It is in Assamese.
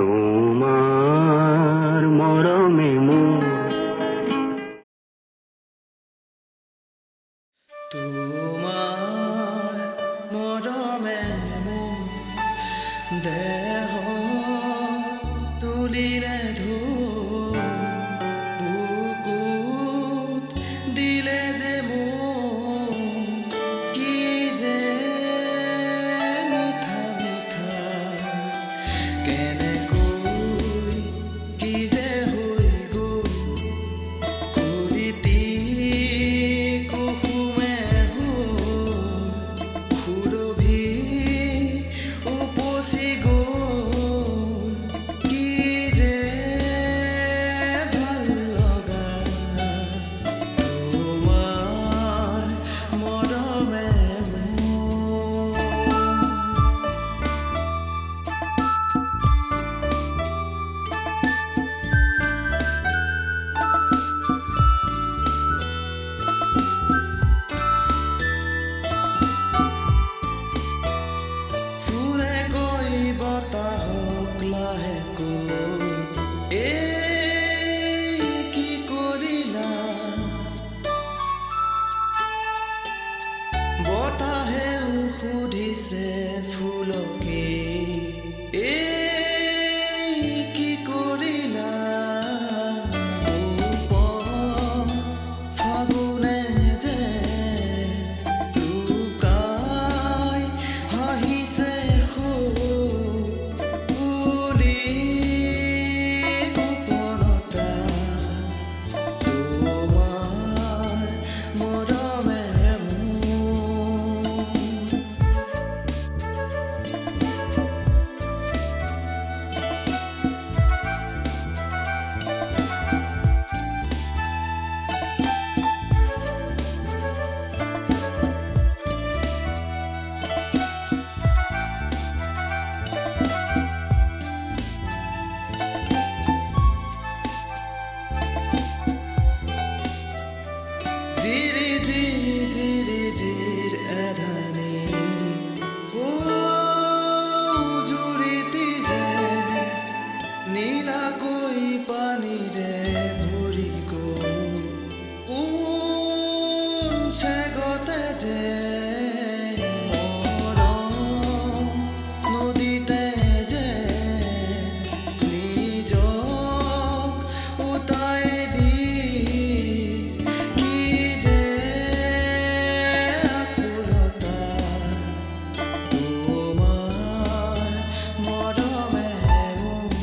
তোমাৰ মৰমে মোৰ তোমাৰ মৰমে মোৰ দেহ তুলিলে ঢৌ বুকুত দিলে যে মোৰ কি যে মিঠা মিঠা কেনেকৈ কি যে হৈ গ'ল কলিতি কুহুমে হ'ল সুৰভি উপচি গ'ল কি যে ভাল লগা তোমাৰ মৰমে মোৰ ফুলে গৈ বতাহক লাহেকৈ কি কৰিলা বতাহেও সুধিছে ফুলকে কি কৰিলা ফাগুনে যে লুকাই হাঁহিছে কুলি গোপনতা তোমাৰ মৰমে মোৰ জিৰি জিৰি জিৰি জিৰ এধানি জুৰিতি যে নীলাকৈ পানীৰে ভৰি গ'ল কোন চেগতে যে মৰম নদীতে যে নিজক উটাই দি কি যে আকুলতা তোমাৰ মৰমে মোৰ